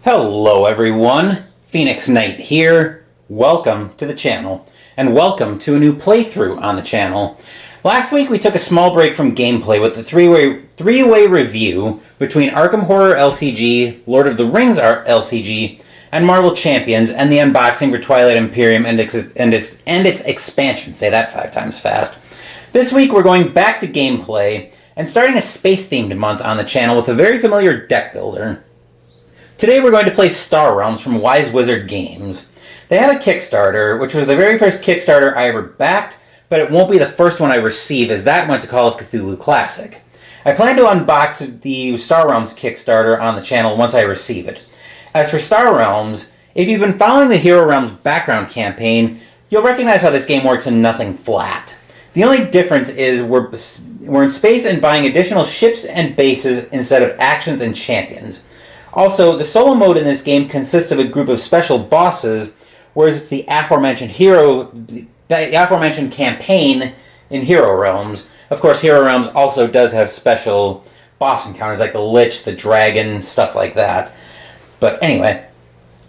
Hello everyone, Phoenix Knight here. Welcome to the channel, and welcome to a new playthrough on the channel. Last week we took a small break from gameplay with the three-way review between Arkham Horror LCG, Lord of the Rings LCG, and Marvel Champions, and the unboxing for Twilight Imperium and its expansion. Say that 5 times fast. This week we're going back to gameplay and starting a space-themed month on the channel with a very familiar deck builder. Today we're going to play Star Realms from Wise Wizard Games. They have a Kickstarter, which was the very first Kickstarter I ever backed, but it won't be the first one I receive, as that went to Call of Cthulhu Classic. I plan to unbox the Star Realms Kickstarter on the channel once I receive it. As for Star Realms, if you've been following the Hero Realms background campaign, you'll recognize how this game works in Nothing Flat. The only difference is we're in space and buying additional ships and bases instead of actions and champions. Also, the solo mode in this game consists of a group of special bosses, whereas it's the aforementioned campaign in Hero Realms. Of course, Hero Realms also does have special boss encounters like the Lich, the Dragon, stuff like that. But anyway,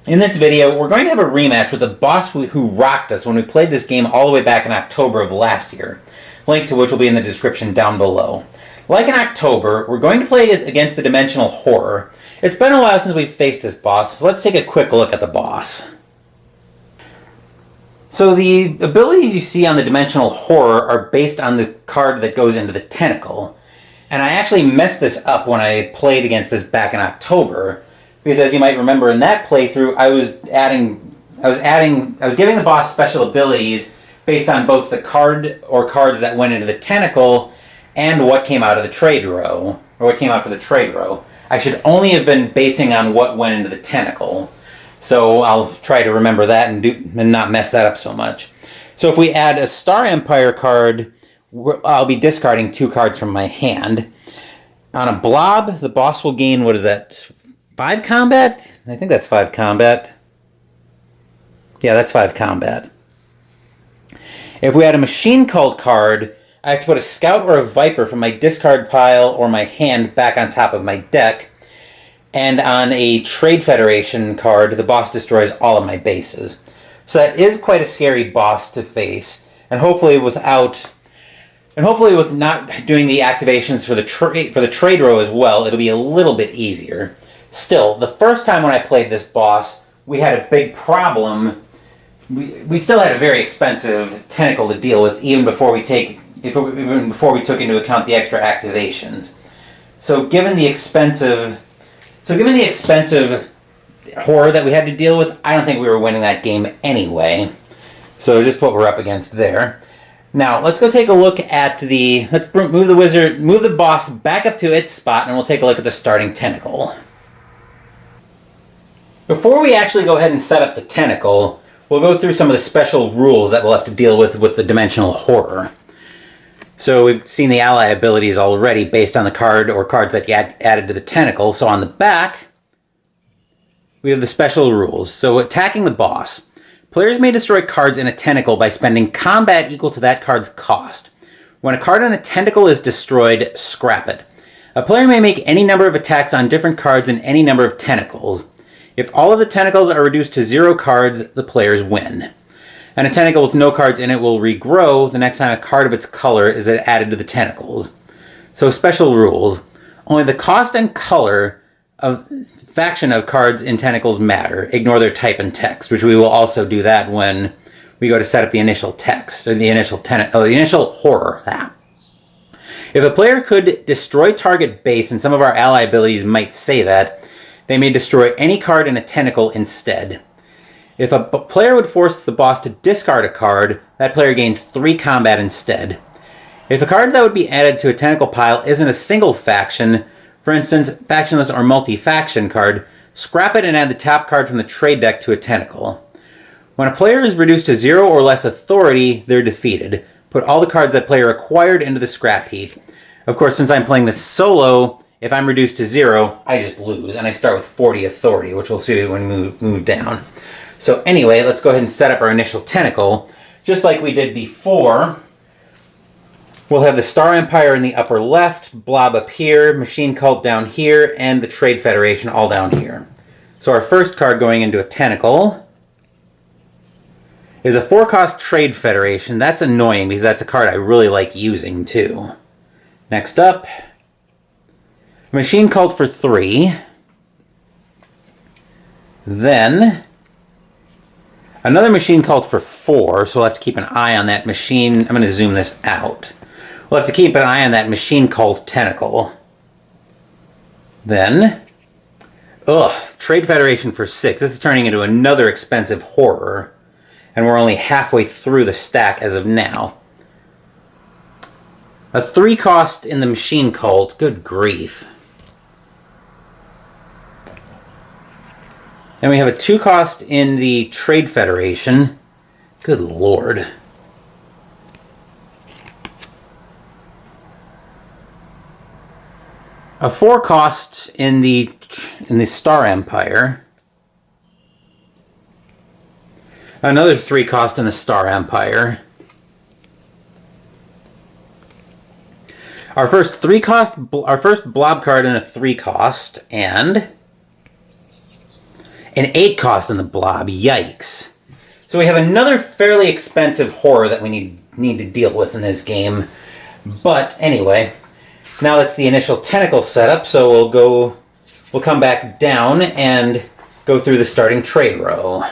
in this video, we're going to have a rematch with the boss who rocked us when we played this game all the way back in October of last year, link to which will be in the description down below. Like in October, we're going to play against the Dimensional Horror. It's been a while since we've faced this boss, so let's take a quick look at the boss. So the abilities you see on the Dimensional Horror are based on the card that goes into the tentacle. And I actually messed this up when I played against this back in October, because as you might remember in that playthrough, I was giving the boss special abilities based on both the card or cards that went into the tentacle and what came out of the trade row, or what came out for the trade row. I should only have been basing on what went into the tentacle. So I'll try to remember that and not mess that up so much. So if we add a Star Empire card, I'll be discarding 2 cards from my hand. On a blob, the boss will gain, what is that, 5 combat? I think that's 5 combat. Yeah, that's 5 combat. If we add a Machine Cult card, I have to put a Scout or a Viper from my discard pile or my hand back on top of my deck. And on a Trade Federation card, the boss destroys all of my bases. So that is quite a scary boss to face. And hopefully with not doing the activations for the trade row as well, it'll be a little bit easier. Still, the first time when I played this boss, we had a big problem. We still had a very expensive tentacle to deal with, even before we took into account the extra activations. So given the expensive horror that we had to deal with, I don't think we were winning that game anyway. So just what we're up against there. Now let's go take a look at let's move the boss back up to its spot, and we'll take a look at the starting tentacle. Before we actually go ahead and set up the tentacle, we'll go through some of the special rules that we'll have to deal with the Dimensional Horror. So we've seen the ally abilities already based on the card or cards that you added to the tentacle. So on the back, we have the special rules. So attacking the boss. Players may destroy cards in a tentacle by spending combat equal to that card's cost. When a card in a tentacle is destroyed, scrap it. A player may make any number of attacks on different cards in any number of tentacles. If all of the tentacles are reduced to 0 cards, the players win. And a tentacle with no cards in it will regrow the next time a card of its color is added to the tentacles. So special rules. Only the cost and color of faction of cards in tentacles matter. Ignore their type and text, which we will also do that when we go to set up the initial text, or the initial horror. If a player could destroy target base, and some of our ally abilities might say that, they may destroy any card in a tentacle instead. If a player would force the boss to discard a card, that player gains 3 combat instead. If a card that would be added to a tentacle pile isn't a single faction, for instance, factionless or multi-faction card, scrap it and add the top card from the trade deck to a tentacle. When a player is reduced to 0 or less authority, they're defeated. Put all the cards that player acquired into the scrap heap. Of course, since I'm playing this solo, if I'm reduced to 0, I just lose, and I start with 40 authority, which we'll see when we move down. So anyway, let's go ahead and set up our initial tentacle. Just like we did before, we'll have the Star Empire in the upper left, Blob up here, Machine Cult down here, and the Trade Federation all down here. So our first card going into a tentacle is a 4-cost Trade Federation. That's annoying because that's a card I really like using too. Next up, a Machine Cult for 3. Then another Machine Cult for 4, so we'll have to keep an eye on that machine. I'm going to zoom this out. We'll have to keep an eye on that Machine Cult tentacle. Then, Trade Federation for 6. This is turning into another expensive horror. And we're only halfway through the stack as of now. A 3-cost in the Machine Cult. Good grief. Then we have a 2-cost in the Trade Federation. Good lord. A 4-cost in the Star Empire. Another 3-cost in the Star Empire. Our first 3-cost, our first blob card in a 3-cost, and an 8-cost in the blob. Yikes. So we have another fairly expensive horror that we need to deal with in this game. But anyway, now that's the initial tentacle setup, so we'll come back down and go through the starting trade row.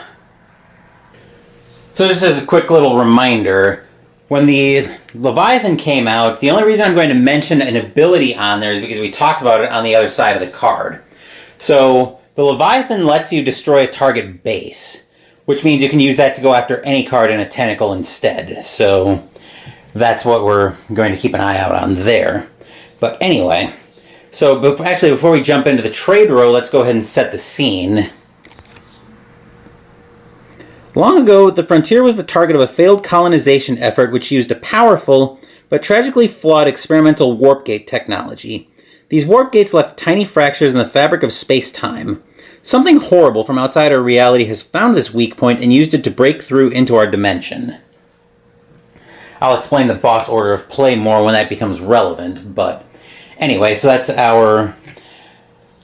So just as a quick little reminder, when the Leviathan came out, the only reason I'm going to mention an ability on there is because we talked about it on the other side of the card. So the Leviathan lets you destroy a target base, which means you can use that to go after any card in a tentacle instead. So that's what we're going to keep an eye out on there. But anyway, so before we jump into the trade row, let's go ahead and set the scene. Long ago, the frontier was the target of a failed colonization effort which used a powerful but tragically flawed experimental warp gate technology. These warp gates left tiny fractures in the fabric of space-time. Something horrible from outside our reality has found this weak point and used it to break through into our dimension. I'll explain the boss order of play more when that becomes relevant, but anyway, so that's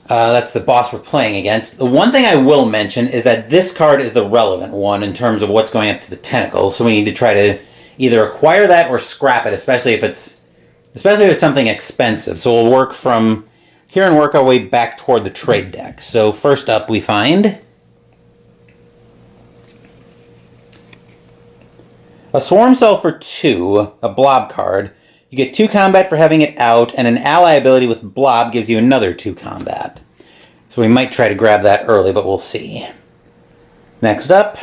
that's the boss we're playing against. The one thing I will mention is that this card is the relevant one in terms of what's going up to the tentacles, so we need to try to either acquire that or scrap it, especially if it's something expensive. So we'll work from here and work our way back toward the trade deck. So first up we find a Swarm Cell for 2, a blob card. You get 2 combat for having it out, and an ally ability with blob gives you another 2 combat. So we might try to grab that early, but we'll see. Next up,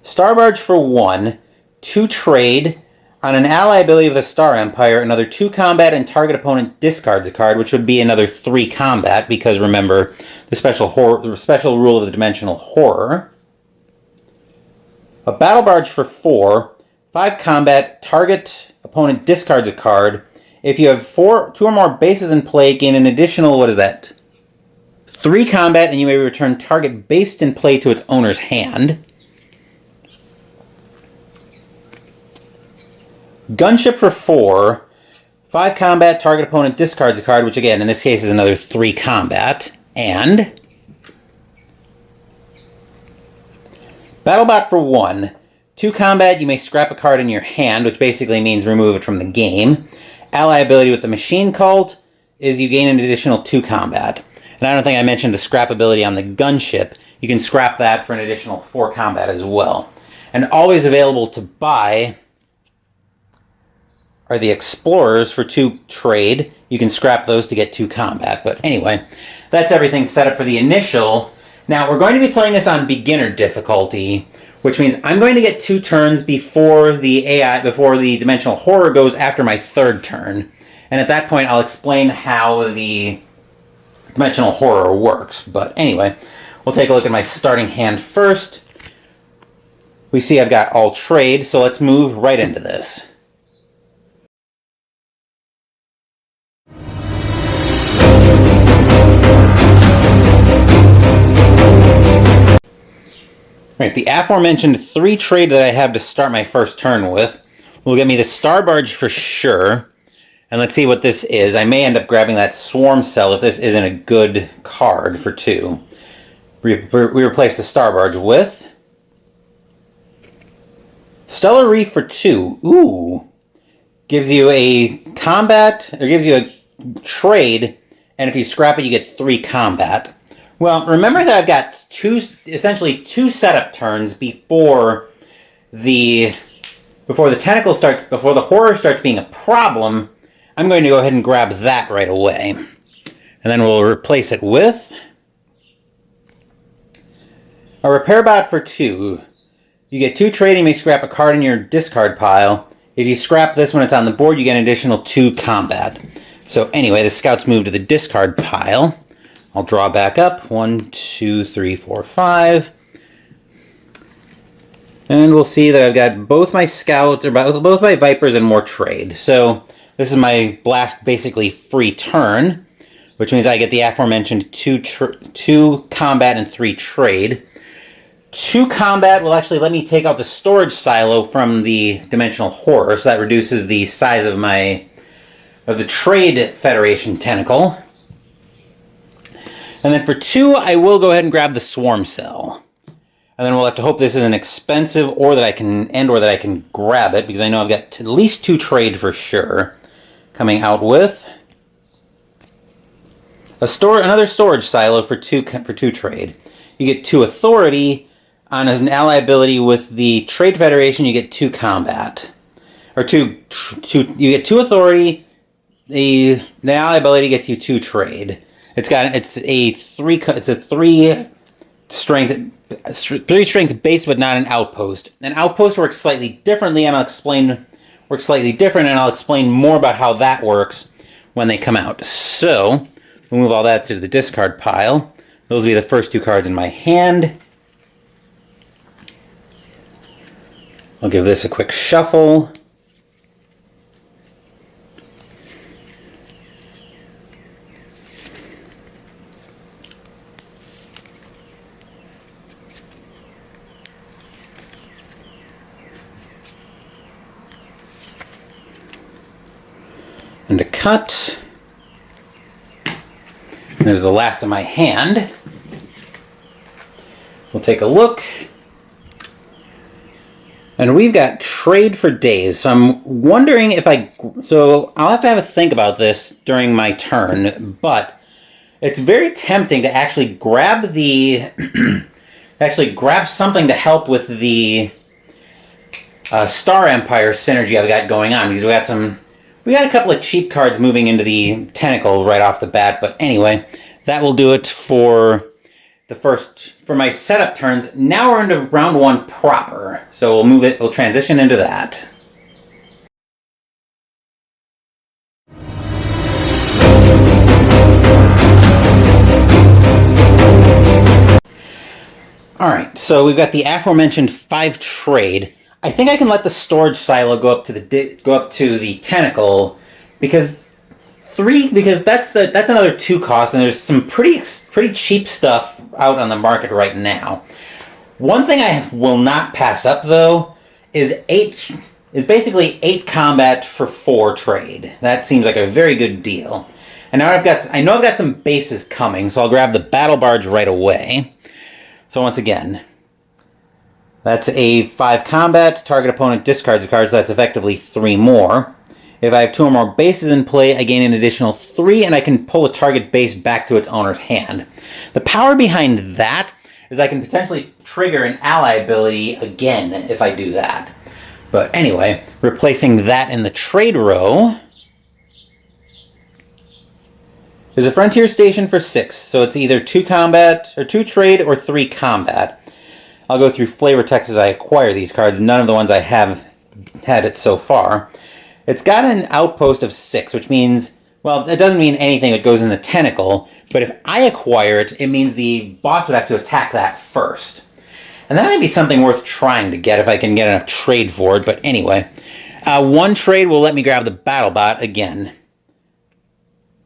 Starbarge for 1, 2 trade. On an ally ability with a Star Empire, another 2 combat, and target opponent discards a card, which would be another 3 combat, because remember, the special rule of the dimensional horror. A Battle Barge for 4, 5 combat, target opponent discards a card. If you have 2 or more bases in play, gain an additional, 3 combat, and you may return target base in play to its owner's hand. Gunship for 4, 5 combat, target opponent discards a card, which again, in this case, is another 3 combat. And Battlebot for 1, 2 combat, you may scrap a card in your hand, which basically means remove it from the game. Ally ability with the Machine Cult is you gain an additional 2 combat. And I don't think I mentioned the scrap ability on the gunship. You can scrap that for an additional 4 combat as well. And always available to buy are the Explorers for 2 trade. You can scrap those to get 2 combat. But anyway, that's everything set up for the initial. Now, we're going to be playing this on beginner difficulty, which means I'm going to get 2 turns before the dimensional horror goes after my 3rd turn. And at that point, I'll explain how the dimensional horror works. But anyway, we'll take a look at my starting hand first. We see I've got all trade, so let's move right into this. Right, the aforementioned 3 trade that I have to start my first turn with will get me the Star Barge for sure. And let's see what this is. I may end up grabbing that Swarm Cell if this isn't a good card for 2. We replace the Star Barge with Stellar Reef for 2. Ooh. Gives you a combat, or gives you a trade, and if you scrap it, you get 3 combat. Well, remember that I've got essentially two setup turns before the horror starts being a problem. I'm going to go ahead and grab that right away. And then we'll replace it with a Repair Bot for 2. You get 2 trade and you may scrap a card in your discard pile. If you scrap this when it's on the board, you get an additional 2 combat. So anyway, the scouts move to the discard pile. I'll draw back up. 1, 2, 3, 4, 5. And we'll see that I've got both my scouts, or both my vipers and more trade. So this is my last basically free turn, which means I get the aforementioned 2 combat and 3 trade. 2 combat will actually let me take out the storage silo from the Dimensional Horror, so that reduces the size of the Trade Federation tentacle. And then for 2, I will go ahead and grab the Swarm Cell. And then we'll have to hope this isn't expensive, or that I can grab it, because I know I've got at least 2 trade for sure. Coming out with another storage silo for 2 trade. You get 2 authority. On an ally ability with the Trade Federation, you get 2 combat. Or you get 2 authority. The ally ability gets you 2 trade. It's a 3 strength base, but not an outpost. An outpost works slightly differently, and I'll explain more about how that works when they come out. So we'll move all that to the discard pile. Those will be the first 2 cards in my hand. I'll give this a quick shuffle. And a cut. And there's the last of my hand. We'll take a look. And we've got trade for days. So I'm wondering if so I'll have to have a think about this during my turn, but it's very tempting to actually grab something to help with the Star Empire synergy I've got going on, because we got a couple of cheap cards moving into the tentacle right off the bat. But anyway, that will do it for my setup turns. Now we're into round 1 proper. So we'll transition into that. Alright, so we've got the aforementioned 5 trade. I think I can let the storage silo go up to the tentacle, because that's another 2 cost, and there's some pretty cheap stuff out on the market right now. One thing I will not pass up though is basically 8 combat for 4 trade. That seems like a very good deal. And now I know I've got some bases coming, so I'll grab the Battle Barge right away. So once again, that's a 5 combat. Target opponent discards a card, so that's effectively 3 more. If I have 2 or more bases in play, I gain an additional 3, and I can pull a target base back to its owner's hand. The power behind that is I can potentially trigger an ally ability again if I do that. But anyway, replacing that in the trade row is a Frontier Station for 6. So it's either 2 combat, or 2 trade, or 3 combat. I'll go through flavor text as I acquire these cards. None of the ones I have had it so far. It's got an outpost of 6, which means, well, it doesn't mean anything that goes in the tentacle, but if I acquire it, it means the boss would have to attack that first. And that might be something worth trying to get if I can get enough trade for it, but anyway. 1 trade will let me grab the Battle Bot again.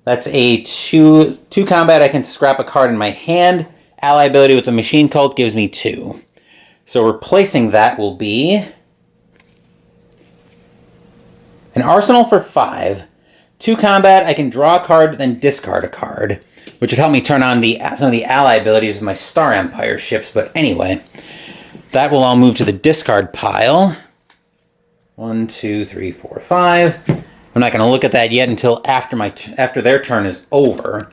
That's a 2 combat. I can scrap a card in my hand. Ally ability with the Machine Cult gives me 2. So replacing that will be an Arsenal for 5. 2 combat, I can draw a card, then discard a card. which would help me turn on some of the ally abilities of my Star Empire ships. But anyway, that will all move to the discard pile. 1, 2, 3, 4, 5. I'm not going to look at that yet until after their turn is over.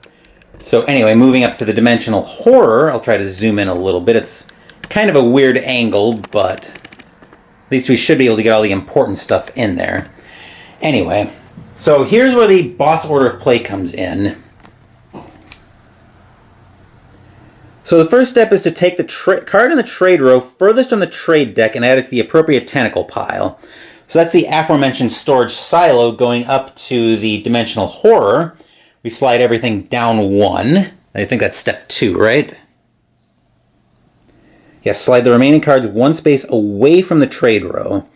So anyway, moving up to the Dimensional Horror, I'll try to zoom in a little bit. It's kind of a weird angle, but at least we should be able to get all the important stuff in there. Anyway, so here's where the boss order of play comes in. So the first step is to take the card in the trade row furthest on the trade deck and add it to the appropriate tentacle pile. So that's the aforementioned storage silo going up to the Dimensional Horror. We slide everything down 1. I think that's step 2, right? Yes, slide the remaining cards 1 space away from the trade row.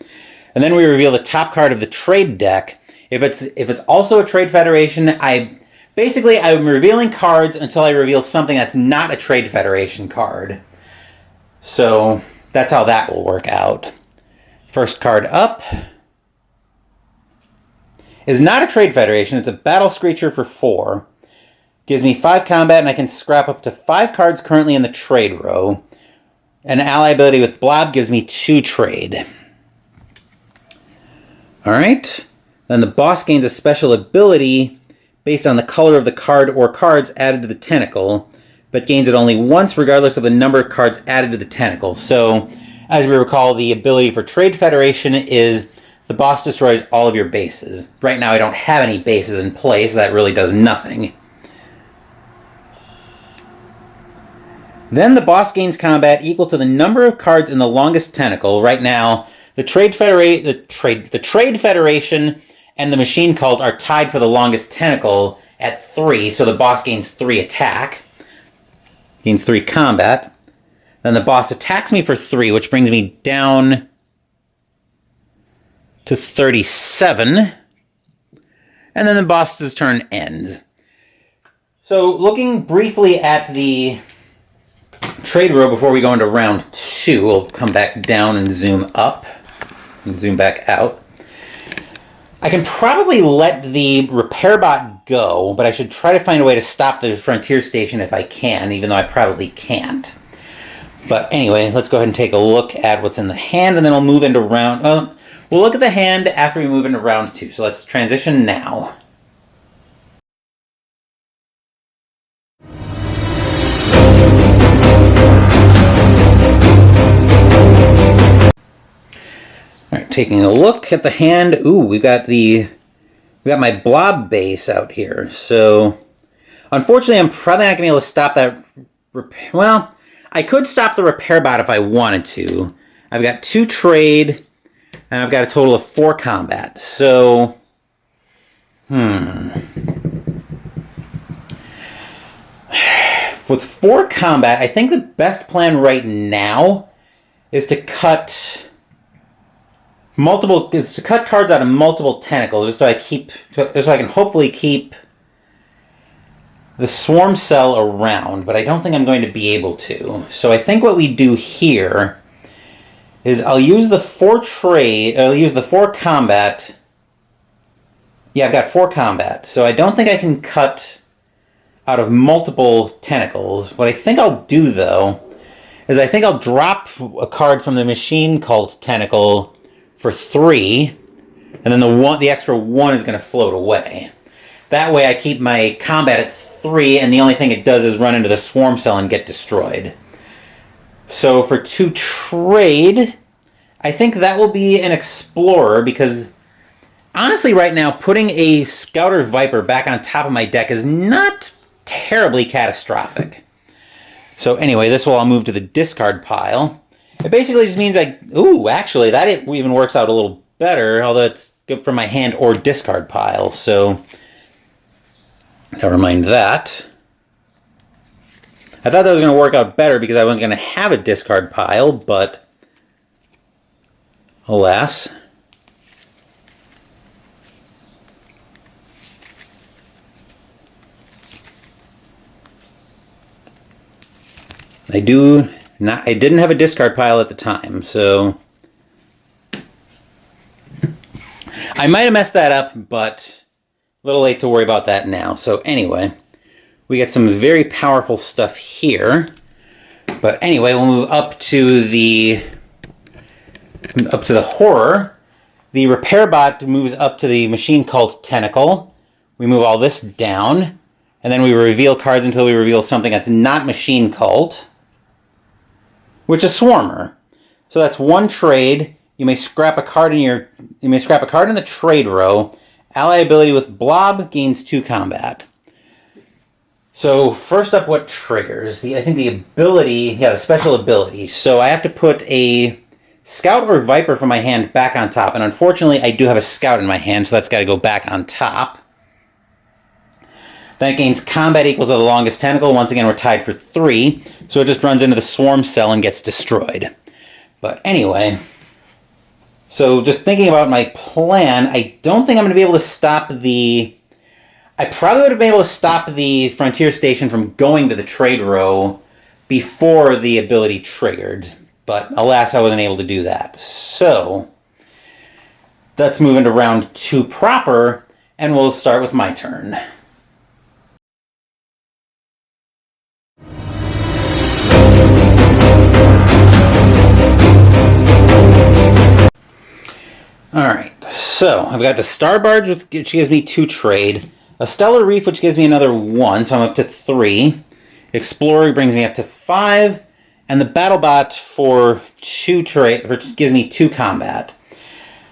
And then we reveal the top card of the trade deck. If it's also a Trade Federation, I'm revealing cards until I reveal something that's not a Trade Federation card. So that's how that will work out. First card up is not a Trade Federation. It's a Battle Screecher for 4. Gives me 5 combat, and I can scrap up to 5 cards currently in the trade row. An ally ability with Blob gives me 2 trade. Alright. Then the boss gains a special ability based on the color of the card or cards added to the tentacle, but gains it only once regardless of the number of cards added to the tentacle. So, as we recall, the ability for Trade Federation is the boss destroys all of your bases. Right now I don't have any bases in play, so that really does nothing. Then the boss gains combat equal to the number of cards in the longest tentacle. Right now, the Trade Federation and the Machine Cult are tied for the longest tentacle at 3, so the boss gains 3 attack. Gains 3 combat. Then the boss attacks me for 3, which brings me down to 37. And then the boss's turn ends. So looking briefly at the trade row before we go into round 2, we'll come back down and zoom up and zoom back out. I can probably let the repair bot go, but I should try to find a way to stop the frontier station if I can, even though I probably can't. But anyway, let's go ahead and take a look at what's in the hand, and then we'll move into round... we'll look at the hand after we move into round 2, so let's transition now. Alright, taking a look at the hand. Ooh, we got my blob base out here. So, unfortunately, I'm probably not going to be able to stop that repair. Well, I could stop the repair bot if I wanted to. I've got 2 trade, and I've got a total of 4 combat. So, with 4 combat, I think the best plan right now is to cut cards out of multiple tentacles, just so I can hopefully keep the swarm cell around, but I don't think I'm going to be able to. So I think what we do here is I'll use the 4 combat. Yeah, I've got 4 combat, so I don't think I can cut out of multiple tentacles. What I think I'll do, though, is I think I'll drop a card from the Machine Cult tentacle for 3, and then the extra 1 is going to float away. That way I keep my combat at 3, and the only thing it does is run into the swarm cell and get destroyed. So for 2 trade, I think that will be an Explorer, because honestly right now putting a Scouter Viper back on top of my deck is not terribly catastrophic. So anyway, this will all move to the discard pile. It basically just means actually, that even works out a little better, although it's good for my hand or discard pile, so never mind that. I thought that was going to work out better because I wasn't going to have a discard pile, but alas. I didn't have a discard pile at the time, so I might have messed that up, but a little late to worry about that now. So anyway, we get some very powerful stuff here. But anyway, we'll move up to the horror. The repair bot moves up to the machine cult tentacle. We move all this down, and then we reveal cards until we reveal something that's not machine cult, which is Swarmer. So that's one trade. You may scrap a card in the trade row. Ally ability with Blob gains 2 combat. So first up, what triggers? I think the ability, the special ability. So I have to put a Scout or Viper from my hand back on top. And unfortunately, I do have a Scout in my hand, so that's got to go back on top. That gains combat equal to the longest tentacle. Once again, we're tied for 3. So it just runs into the swarm cell and gets destroyed. But anyway, so just thinking about my plan, I don't think I'm going to be able to stop the... I probably would have been able to stop the Frontier Station from going to the trade row before the ability triggered. But alas, I wasn't able to do that. So let's move into round 2 proper, and we'll start with my turn. Alright, so I've got the Star Barge, which gives me 2 trade. A Stellar Reef, which gives me another 1, so I'm up to 3. Explorer brings me up to 5. And the BattleBot for 2 trade, which gives me 2 combat.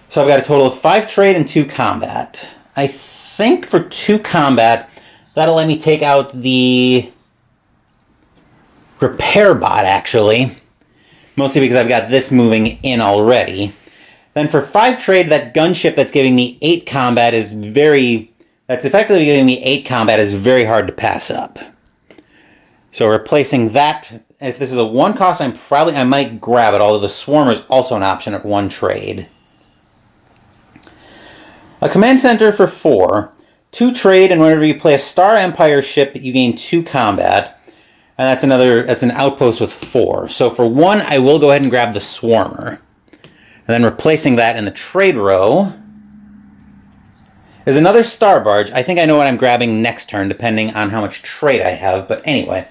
So I've got a total of 5 trade and 2 combat. I think for 2 combat, that'll let me take out the Repair Bot, actually. Mostly because I've got this moving in already. Then for 5 trade, that gunship that's giving me 8 combat is that's effectively giving me 8 combat is very hard to pass up. So replacing that, if this is a 1 cost, I might grab it, although the Swarmer is also an option at 1 trade. A Command Center for 4. 2 trade, and whenever you play a Star Empire ship, you gain 2 combat. And that's an outpost with 4. So for 1, I will go ahead and grab the Swarmer. And then replacing that in the trade row is another Star Barge. I think I know what I'm grabbing next turn, depending on how much trade I have. But anyway,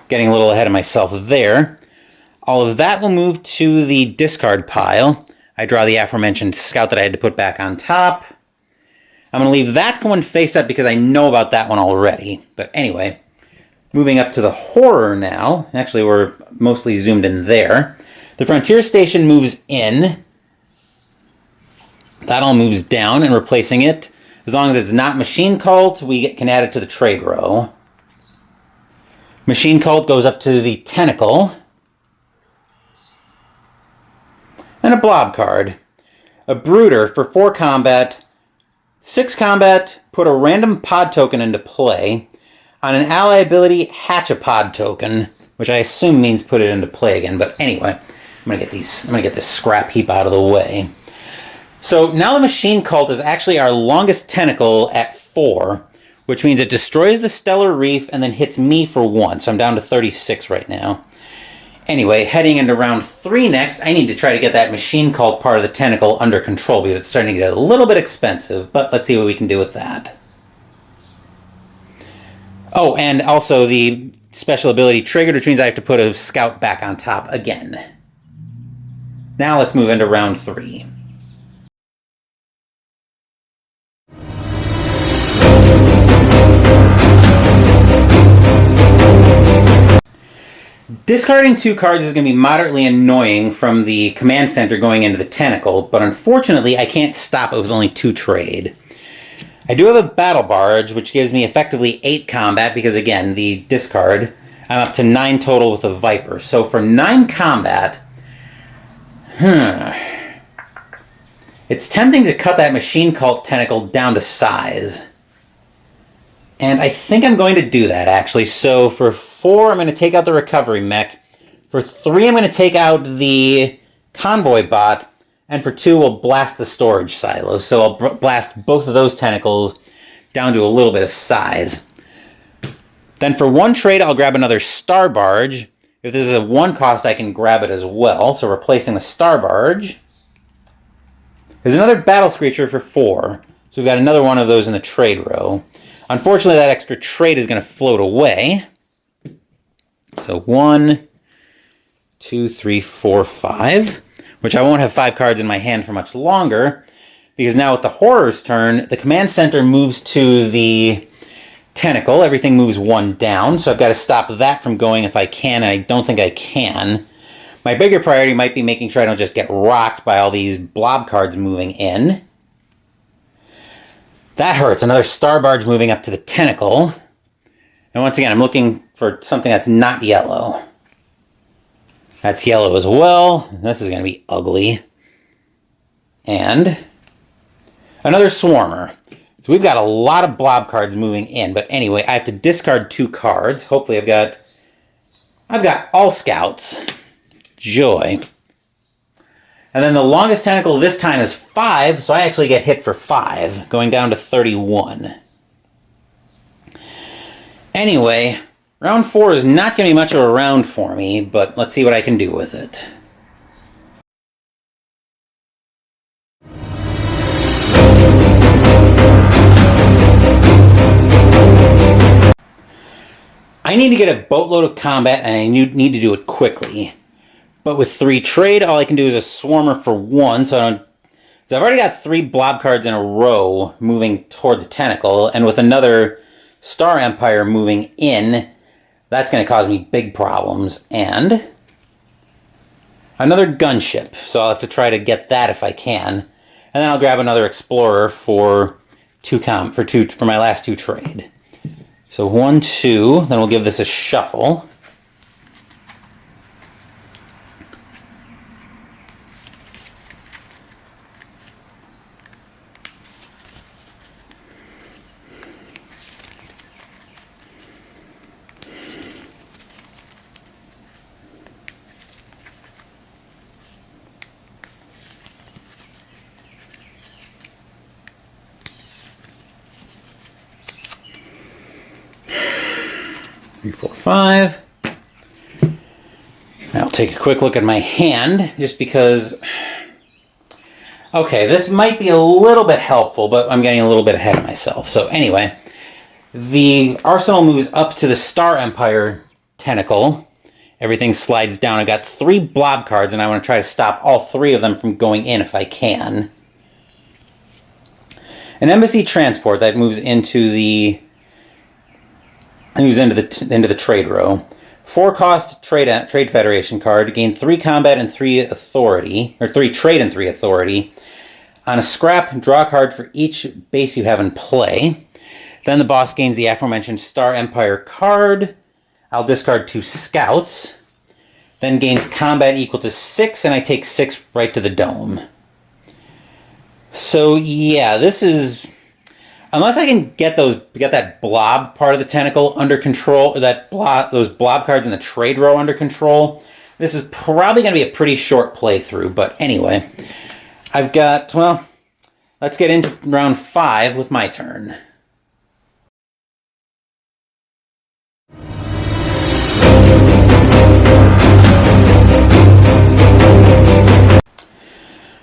getting a little ahead of myself there. All of that will move to the discard pile. I draw the aforementioned Scout that I had to put back on top. I'm going to leave that one face up because I know about that one already. But anyway, moving up to the horror now. Actually, we're mostly zoomed in there. The Frontier Station moves in. That all moves down, and replacing it, as long as it's not Machine Cult, we can add it to the trade row. Machine Cult goes up to the tentacle. And a Blob card. A Brooder for 4 combat. 6 combat, put a random pod token into play. On an ally ability, hatch a pod token, which I assume means put it into play again. But anyway, I'm gonna get this scrap heap out of the way. So now the Machine Cult is actually our longest tentacle at 4, which means it destroys the Stellar Reef and then hits me for 1. So I'm down to 36 right now. Anyway, heading into round 3 next, I need to try to get that Machine Cult part of the tentacle under control because it's starting to get a little bit expensive, but let's see what we can do with that. Oh, and also the special ability triggered, which means I have to put a Scout back on top again. Now let's move into round 3. Discarding 2 cards is going to be moderately annoying from the command center going into the tentacle, but unfortunately I can't stop it with only 2 trade. I do have a Battle Barge, which gives me effectively 8 combat, because again, the discard, I'm up to 9 total with a Viper. So for 9 combat, it's tempting to cut that Machine Cult tentacle down to size. And I think I'm going to do that, actually. So for 4, I'm going to take out the Recovery Mech. For 3, I'm going to take out the Convoy Bot. And for 2, we'll blast the Storage Silo. So I'll blast both of those tentacles down to a little bit of size. Then for 1 trade, I'll grab another Star Barge. If this is a 1 cost, I can grab it as well. So replacing the Star Barge. There's another Battle Screecher for 4. So we've got another one of those in the trade row. Unfortunately, that extra trade is going to float away. So 1, 2, 3, 4, 5, which I won't have 5 cards in my hand for much longer, because now with the Horror's turn, the command center moves to the tentacle. Everything moves 1 down, so I've got to stop that from going if I can, and I don't think I can. My bigger priority might be making sure I don't just get rocked by all these blob cards moving in. That hurts. Another Star Barge moving up to the tentacle. And once again, I'm looking for something that's not yellow. That's yellow as well. This is going to be ugly. And another Swarmer. So we've got a lot of blob cards moving in. But anyway, I have to discard 2 cards. Hopefully I've got all Scouts. Joy. And then the longest tentacle this time is 5, so I actually get hit for 5, going down to 31. Anyway, round 4 is not going to be much of a round for me, but let's see what I can do with it. I need to get a boatload of combat, and I need to do it quickly. But with 3 trade, all I can do is a Swarmer for 1, so I've already got 3 blob cards in a row moving toward the tentacle, and with another Star Empire moving in, that's going to cause me big problems. And another gunship, so I'll have to try to get that if I can. And then I'll grab another Explorer for my last 2 trade. So 1, 2, then we'll give this a shuffle. Three, 4, 5. I'll take a quick look at my hand, just because... Okay, this might be a little bit helpful, but I'm getting a little bit ahead of myself. So anyway, the arsenal moves up to the Star Empire tentacle. Everything slides down. I've got 3 blob cards, and I want to try to stop all 3 of them from going in if I can. An embassy transport that moves into the... into the trade row. 4-cost trade Federation card. Gain 3 combat and 3 authority, or 3 trade and 3 authority. On a scrap, draw a card for each base you have in play. Then the boss gains the aforementioned Star Empire card. I'll discard 2 Scouts. Then gains combat equal to 6, and I take 6 right to the dome. So yeah, this is... Unless I can get that blob part of the tentacle under control, or those blob cards in the trade row under control, this is probably going to be a pretty short playthrough. But anyway, I've got, well, let's get into round 5 with my turn.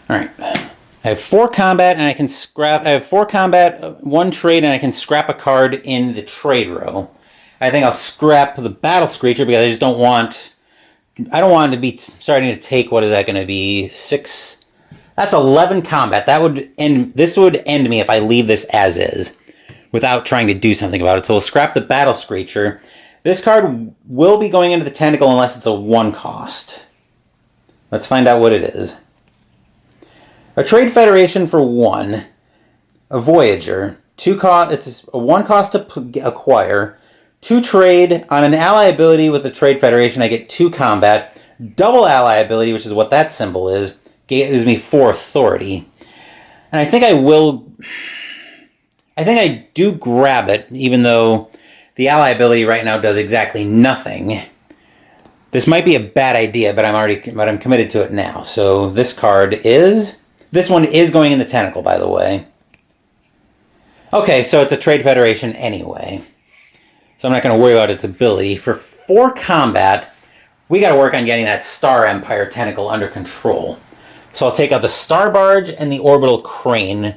All right. I have 4 combat, and I can scrap... I have 4 combat, 1 trade, and I can scrap a card in the trade row. I think I'll scrap the Battle Screecher, because I just don't want... I don't want it to be starting to take... What is that going to be? 6... That's 11 combat. That would end... This would end me if I leave this as is, without trying to do something about it. So we'll scrap the Battle Screecher. This card will be going into the tentacle unless it's a 1-cost. Let's find out what it is. A Trade Federation for 1. A Voyager. 2 cost. It's a 1 cost to acquire. 2 trade. On an ally ability with the Trade Federation, I get 2 combat. Double ally ability, which is what that symbol is, gives me 4 authority. And I think I will... I think I do grab it, even though the ally ability right now does exactly nothing. This might be a bad idea, but I'm committed to it now. So this card is... This one is going in the tentacle, by the way. Okay, so it's a Trade Federation anyway. So I'm not going to worry about its ability. For 4 combat, we got to work on getting that Star Empire tentacle under control. So I'll take out the Star Barge and the Orbital Crane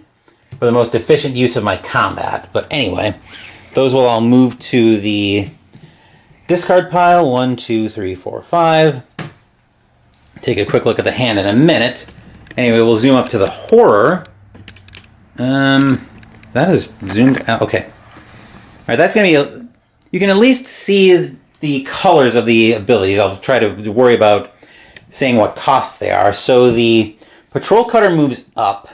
for the most efficient use of my combat. But anyway, Those will all move to the discard pile. 1, 2, 3, 4, 5. Take a quick look at the hand in a minute. Anyway, we'll zoom up to the horror. That is zoomed out. Okay. All right, that's going to be... You can at least see the colors of the abilities. I'll try to worry about saying what costs they are. So the patrol cutter moves up.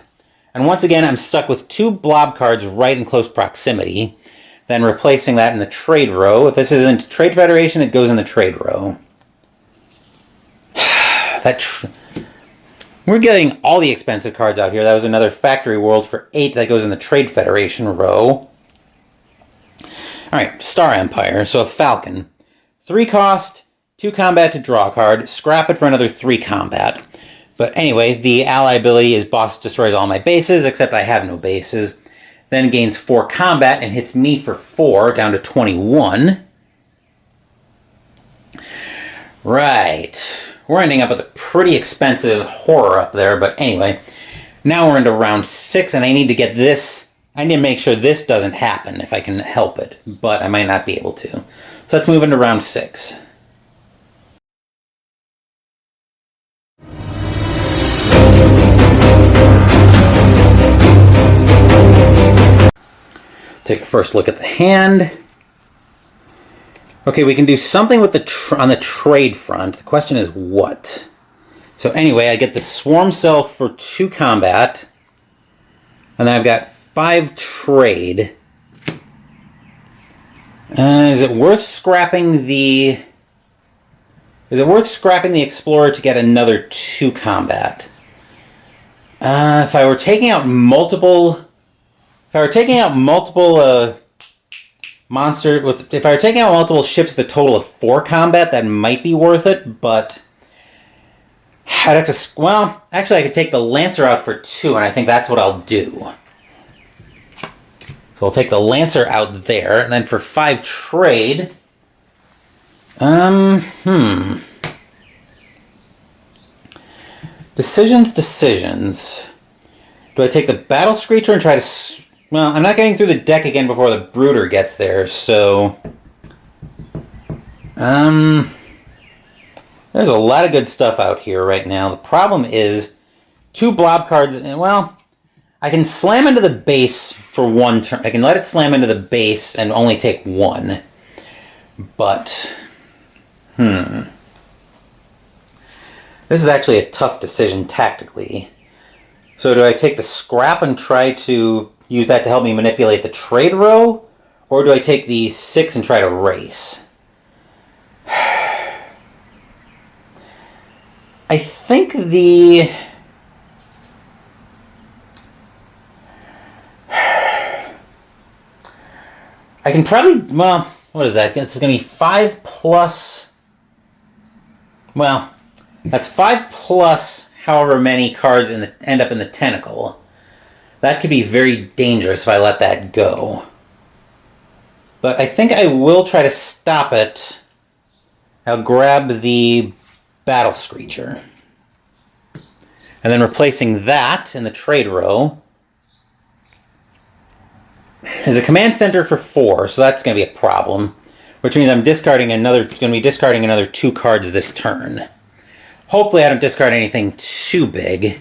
And once again, I'm stuck with 2 blob cards right in close proximity. Then replacing that in the trade row. If this isn't Trade Federation, it goes in the trade row. We're getting all the expensive cards out here. That was another Factory World for 8 that goes in the Trade Federation row. Alright, Star Empire, so a Falcon. 3 cost, 2 combat to draw a card, scrap it for another 3 combat. But anyway, the ally ability is boss destroys all my bases, except I have no bases. Then gains 4 combat and hits me for 4, down to 21. Right. We're ending up with a pretty expensive horror up there, but anyway. Now we're into round 6, and I need to get this... I need to make sure this doesn't happen if I can help it, but I might not be able to. So let's move into round 6. Take a first look at the hand. Okay, we can do something with on the trade front. The question is what? So anyway, I get the Swarm Cell for 2 combat, and then I've got 5 trade. Is it worth scrapping the... Is it worth scrapping the Explorer to get another 2 combat? If I were taking out multiple... If I were taking out multiple if I were taking out multiple ships with a total of 4 combat, that might be worth it, but I'd have to... Well, actually I could take the Lancer out for 2, and I think that's what I'll do. So I'll take the Lancer out there, and then for 5 trade... Decisions. Do I take the Battle Screecher and try to... Well, I'm not getting through the deck again before the Brooder gets there, so... There's a lot of good stuff out here right now. The problem is 2 blob cards, and well... I can slam into the base for 1 turn. I can let it slam into the base and only take 1. But... This is actually a tough decision tactically. So do I take the scrap and try to use that to help me manipulate the trade row? Or do I take the 6 and try to race? I think the... I can probably... Well, what is that? It's going to be 5 plus... Well, that's 5 plus however many cards end up in the tentacle. That could be very dangerous if I let that go. But I think I will try to stop it. I'll grab the Battle Screecher. And then replacing that in the trade row is a command center for 4, so that's going to be a problem. Which means I'm discarding another 2 cards this turn. Hopefully I don't discard anything too big.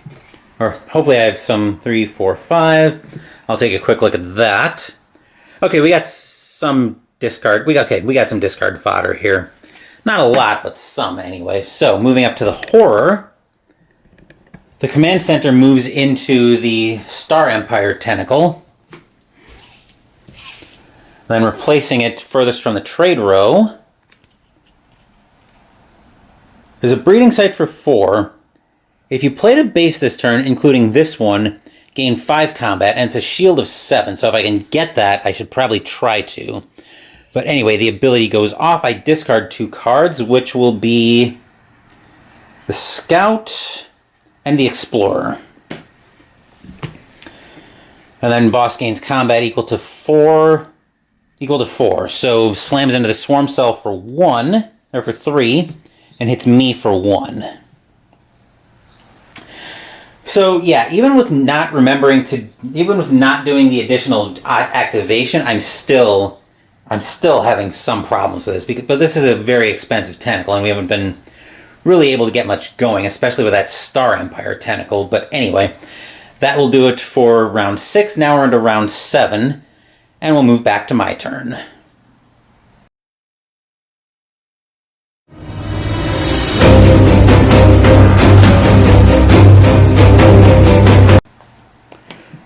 Or hopefully I have some 3, 4, 5. I'll take a quick look at that. Okay, we got some discard. We got some discard fodder here. Not a lot, but some anyway. So moving up to the horror, the command center moves into the Star Empire tentacle. Then replacing it furthest from the trade row is a breeding site for 4. If you played a base this turn, including this one, gain 5 combat, and it's a shield of 7, so if I can get that, I should probably try to. But anyway, the ability goes off. I discard 2 cards, which will be the Scout and the Explorer. And then boss gains combat equal to 4, so slams into the Swarm Cell for 1, or for 3, and hits me for 1. So yeah, even with not doing the additional activation, I'm still I'm still having some problems with this, but this is a very expensive tentacle, and we haven't been really able to get much going, especially with that Star Empire tentacle. But anyway, that will do it for round 6. Now we're into round 7, and we'll move back to my turn.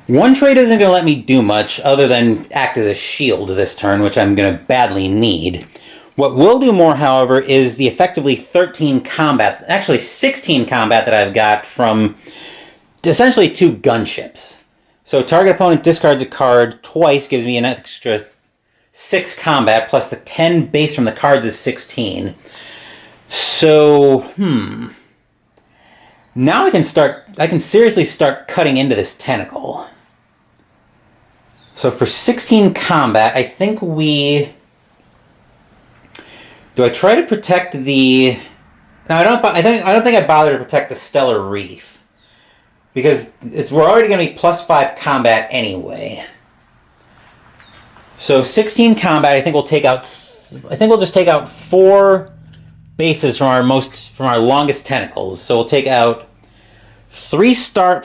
One trade isn't going to let me do much other than act as a shield this turn, which I'm going to badly need. What will do more, however, is the effectively 13 combat, actually 16 combat that I've got from essentially 2 gunships. So target opponent discards a card twice, gives me an extra 6 combat, plus the 10 base from the cards is 16. So, now I can seriously start cutting into this tentacle. So for 16 combat, I think do I try to protect the... No, I don't think I bother to protect the Stellar Reef. Because we're already going to be +5 combat anyway. So 16 combat, I think we'll just take out 4 bases from our longest tentacles. So we'll take out 3 Star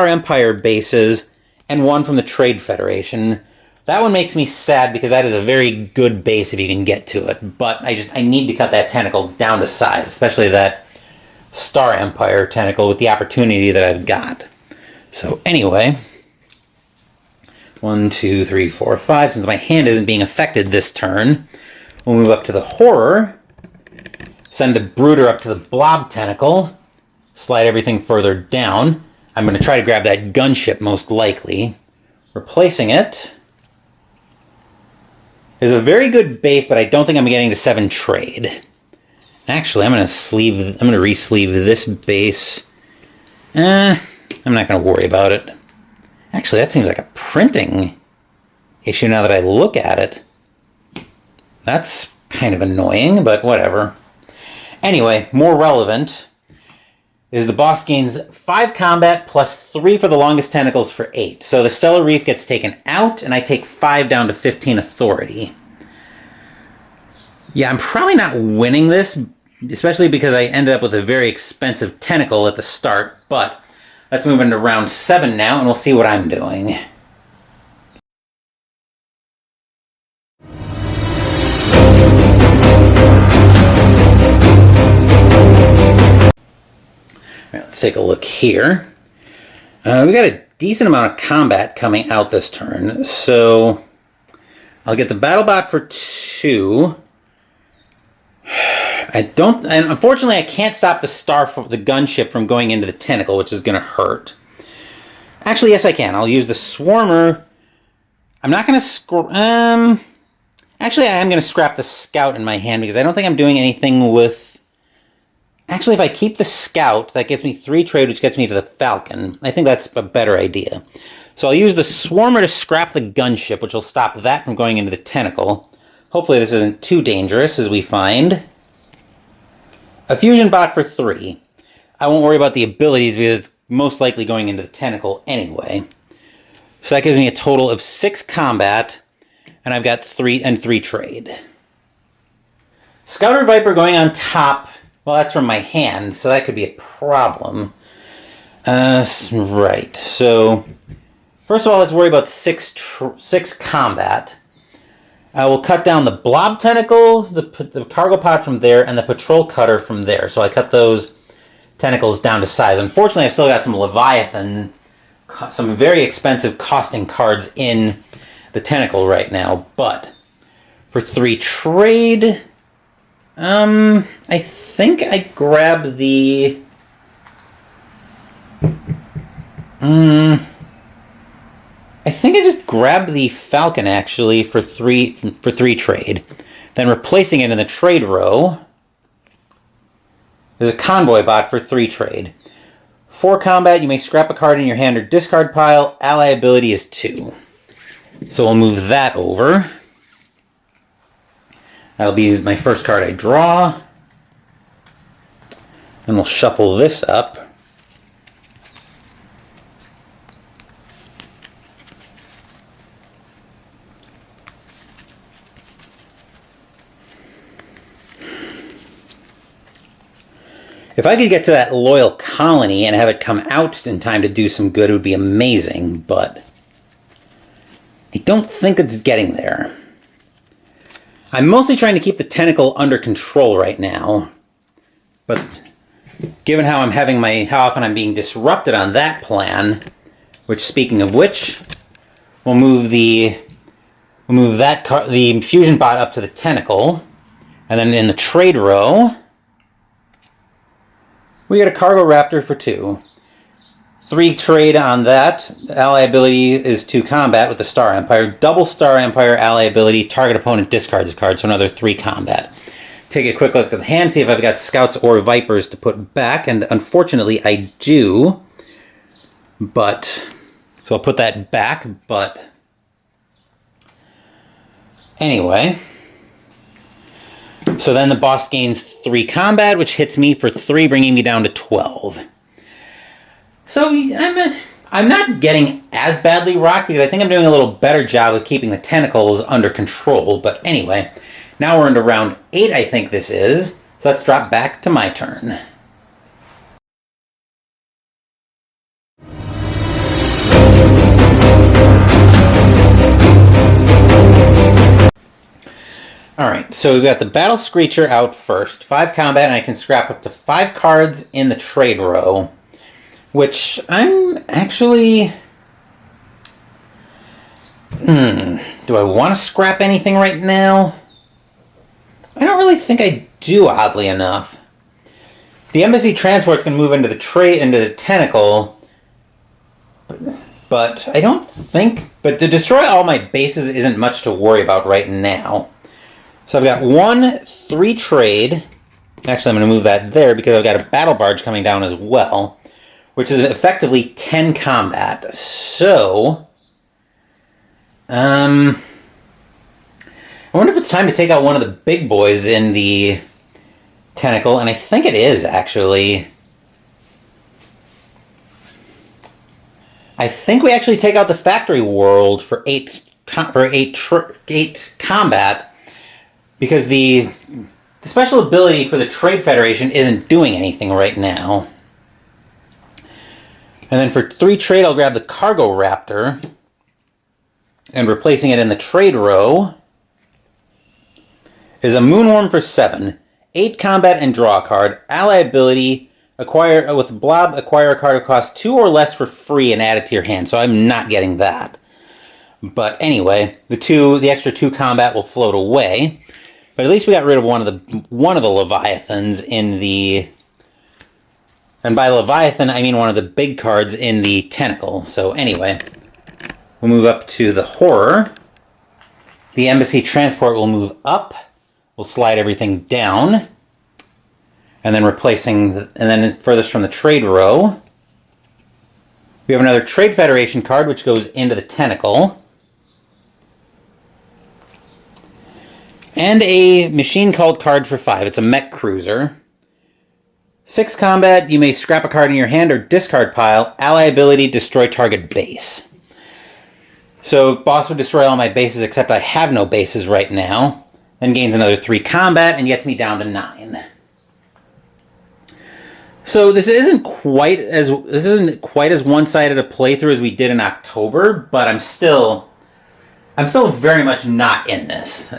Empire bases and 1 from the Trade Federation. That one makes me sad because that is a very good base if you can get to it. But I need to cut that tentacle down to size, especially that Star Empire tentacle with the opportunity that I've got. So anyway, 1, 2, 3, 4, 5. Since my hand isn't being affected this turn, we'll move up to the Horror. Send the Brooder up to the Blob tentacle. Slide everything further down. I'm going to try to grab that gunship most likely. Replacing it is a very good base, but I don't think I'm getting to 7 trade. Actually, I'm going to re-sleeve this base. I'm not going to worry about it. Actually, that seems like a printing issue now that I look at it. That's kind of annoying, but whatever. Anyway, more relevant is the boss gains 5 combat plus 3 for the longest tentacles for 8. So the Stellar Reef gets taken out, and I take 5 down to 15 authority. Yeah, I'm probably not winning this, especially because I ended up with a very expensive tentacle at the start, but let's move into round 7 now, and we'll see what I'm doing. Right, let's take a look here. We got a decent amount of combat coming out this turn, so I'll get the BattleBot for 2. And unfortunately, I can't stop the gunship from going into the tentacle, which is going to hurt. Actually, yes, I can. I'll use the Swarmer. I'm not going to actually, I am going to scrap the Scout in my hand because I don't think I'm doing anything with... Actually, if I keep the Scout, that gets me 3 trade, which gets me to the Falcon. I think that's a better idea. So I'll use the Swarmer to scrap the gunship, which will stop that from going into the tentacle. Hopefully this isn't too dangerous, as we find. A Fusion Bot for 3. I won't worry about the abilities because it's most likely going into the tentacle anyway. So that gives me a total of 6 combat, and I've got 3 trade. Scouter Viper going on top. Well, that's from my hand, so that could be a problem. Right, so first of all, let's worry about 6 combat. I will cut down the Blob Tentacle, the Cargo Pod from there, and the Patrol Cutter from there. So I cut those tentacles down to size. Unfortunately, I've still got some Leviathan, some very expensive costing cards in the tentacle right now. But for 3 trade... I think I grab the... I think I just grab the Falcon, actually, for 3 trade. Then replacing it in the trade row, there's a Convoy Bot for 3 trade. 4 combat, you may scrap a card in your hand or discard pile. Ally ability is 2. So we'll move that over. That'll be my first card I draw. And we'll shuffle this up. If I could get to that loyal colony and have it come out in time to do some good, it would be amazing, but I don't think it's getting there. I'm mostly trying to keep the tentacle under control right now, but given how how often I'm being disrupted on that plan, which, speaking of which, we'll move the fusion bot up to the tentacle, and then in the trade row, we get a cargo raptor for 2. 3 trade on that. Ally ability is 2 combat with the Star Empire. Double Star Empire ally ability, target opponent discards a card, so another 3 combat. Take a quick look at the hand, see if I've got Scouts or Vipers to put back, and unfortunately I do. But, so I'll put that back, but anyway. So then the boss gains 3 combat, which hits me for 3, bringing me down to 12. So I'm not getting as badly rocked because I think I'm doing a little better job of keeping the tentacles under control. But anyway, now we're into round 8, I think this is. So let's drop back to my turn. Alright, so we've got the Battle Screecher out first. 5 combat, and I can scrap up to 5 cards in the trade row. Which I'm actually... do I want to scrap anything right now? I don't really think I do, oddly enough. The Embassy Transport's going to move into the tentacle. But I don't think... But to destroy all my bases isn't much to worry about right now. So I've got 1, 3 trade. Actually, I'm going to move that there because I've got a Battle Barge coming down as well, which is effectively 10 combat. So, I wonder if it's time to take out one of the big boys in the tentacle, and I think it is, actually. I think we actually take out the Factory World for 8 combat, because the special ability for the Trade Federation isn't doing anything right now. And then for 3 trade, I'll grab the Cargo Raptor, and replacing it in the trade row is a Moonworm for 7. 8 combat and draw a card. Ally ability, acquire with Blob, acquire a card that costs 2 or less for free and add it to your hand. So I'm not getting that. But anyway, the extra 2 combat will float away. But at least we got rid of one of the Leviathans in the... And by Leviathan, I mean one of the big cards in the tentacle. So anyway, we'll move up to the Horror. The Embassy Transport will move up. We'll slide everything down. And then and then furthest from the trade row, we have another Trade Federation card, which goes into the tentacle. And a Machine Called card for 5. It's a mech cruiser. 6 combat, you may scrap a card in your hand or discard pile. Ally ability, destroy target base. So boss would destroy all my bases except I have no bases right now. Then gains another 3 combat and gets me down to 9. So this isn't quite as one-sided a playthrough as we did in October, but I'm still very much not in this.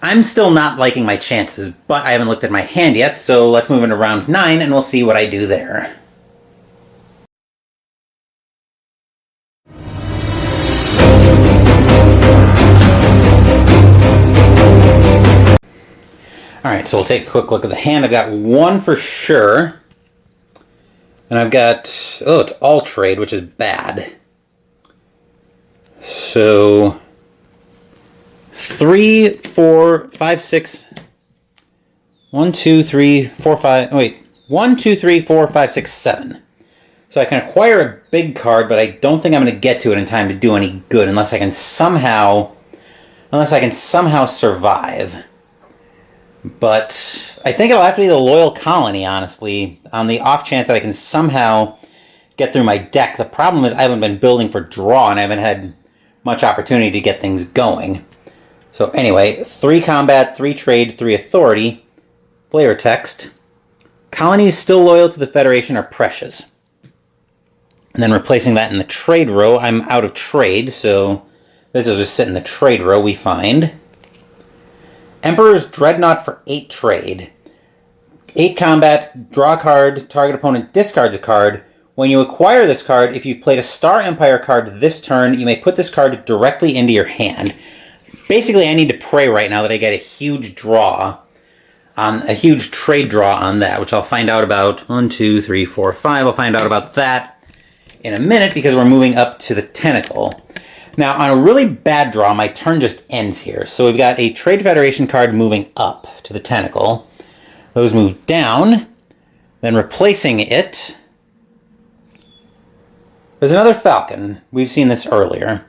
I'm still not liking my chances, but I haven't looked at my hand yet, so let's move into round 9 and we'll see what I do there. Alright, so we'll take a quick look at the hand. I've got 1 for sure. And I've got... Oh, it's all trade, which is bad. So... 3, 4, 5, 6... 1, 2, 3, 4, 5... Wait. 1, 2, 3, 4, 5, 6, 7. So I can acquire a big card, but I don't think I'm going to get to it in time to do any good unless I can somehow survive. But I think it'll have to be the Loyal Colony, honestly, on the off chance that I can somehow get through my deck. The problem is I haven't been building for draw, and I haven't had much opportunity to get things going. So anyway, 3 combat, 3 trade, 3 authority, flavor text. colonies still loyal to the Federation are precious. And then replacing that in the trade row, I'm out of trade, so this will just sit in the trade row we find. Emperor's Dreadnought for 8 trade. 8 combat, draw a card, target opponent discards a card. When you acquire this card, if you've played a Star Empire card this turn, you may put this card directly into your hand. Basically, I need to pray right now that I get a huge draw, a huge trade draw on that, which I'll find out about. 1, 2, 3, 4, 5. I'll find out about that in a minute because we're moving up to the tentacle. Now, on a really bad draw, my turn just ends here. So we've got a Trade Federation card moving up to the tentacle. Those move down. Then replacing it, there's another Falcon. We've seen this earlier.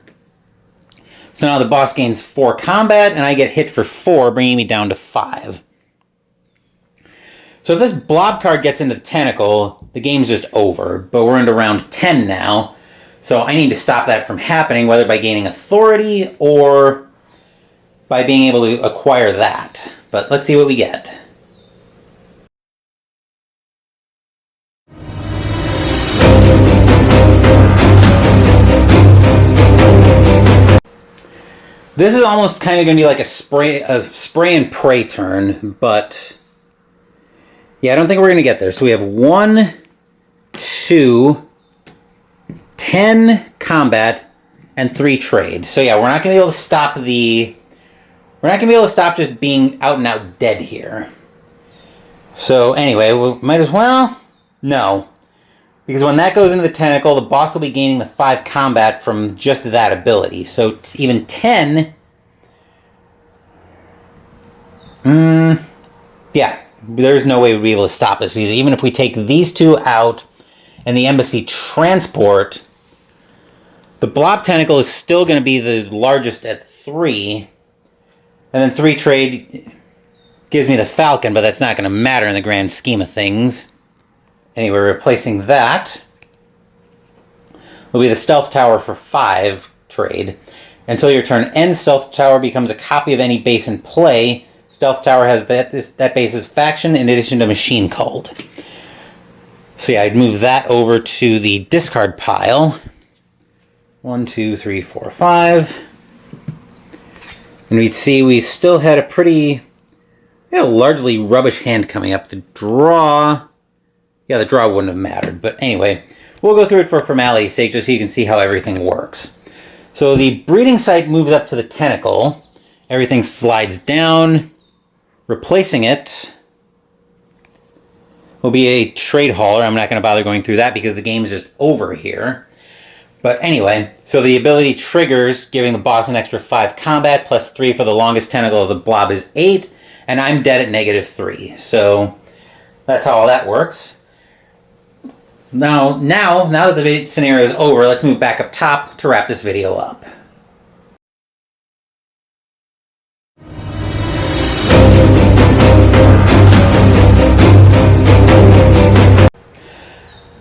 So now the boss gains 4 combat, and I get hit for 4, bringing me down to 5. So if this blob card gets into the tentacle, the game's just over. But we're into round 10 now. So I need to stop that from happening, whether by gaining authority or by being able to acquire that. But let's see what we get. This is almost kind of going to be like a spray and pray turn, but yeah, I don't think we're going to get there. So we have 1, 2, 10 combat, and 3 trade. So yeah, we're not going to be able to stop we're not going to be able to stop just being out and out dead here. So anyway, we might as well, no. Because when that goes into the tentacle, the boss will be gaining the 5 combat from just that ability. So even 10... yeah, there's no way we'd be able to stop this. Because even if we take these 2 out and the embassy transport, the blob tentacle is still going to be the largest at 3. And then 3 trade gives me the Falcon, but that's not going to matter in the grand scheme of things. Anyway, replacing that will be the Stealth Tower for 5 trade. Until your turn ends, Stealth Tower becomes a copy of any base in play. Stealth Tower has that base's faction in addition to Machine Cult. So yeah, I'd move that over to the discard pile. 1, 2, 3, 4, 5. And we'd see we still had a pretty, largely rubbish hand coming up. The draw... yeah, the draw wouldn't have mattered. But anyway, we'll go through it for formality's sake just so you can see how everything works. So the breeding site moves up to the tentacle. Everything slides down. Replacing it will be a trade hauler. I'm not going to bother going through that because the game is just over here. But anyway, so the ability triggers, giving the boss an extra 5 combat, plus 3 for the longest tentacle of the blob is 8. And I'm dead at -3. So that's how all that works. Now that the scenario is over, let's move back up top to wrap this video up.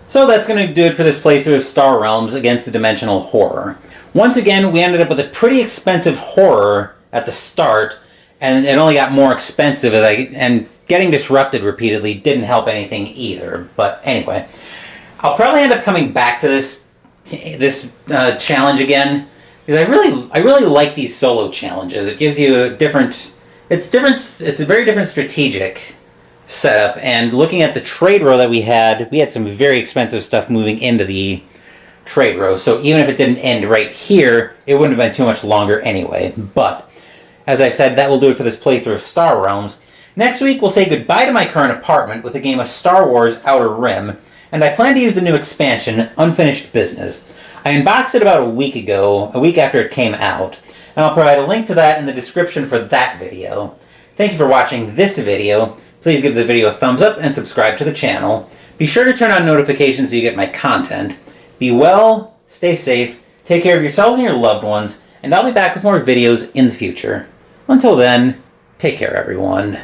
So that's going to do it for this playthrough of Star Realms against the Dimensional Horror. Once again, we ended up with a pretty expensive horror at the start, and it only got more expensive and getting disrupted repeatedly didn't help anything either. But anyway, I'll probably end up coming back to this challenge again because I really like these solo challenges. It gives you a different. It's a very different strategic setup. And looking at the trade row that we had some very expensive stuff moving into the trade row. So even if it didn't end right here, it wouldn't have been too much longer anyway. But as I said, that will do it for this playthrough of Star Realms. Next week, we'll say goodbye to my current apartment with a game of Star Wars Outer Rim. And I plan to use the new expansion, Unfinished Business. I unboxed it about a week ago, a week after it came out, and I'll provide a link to that in the description for that video. Thank you for watching this video. Please give the video a thumbs up and subscribe to the channel. Be sure to turn on notifications so you get my content. Be well, stay safe, take care of yourselves and your loved ones, and I'll be back with more videos in the future. Until then, take care everyone.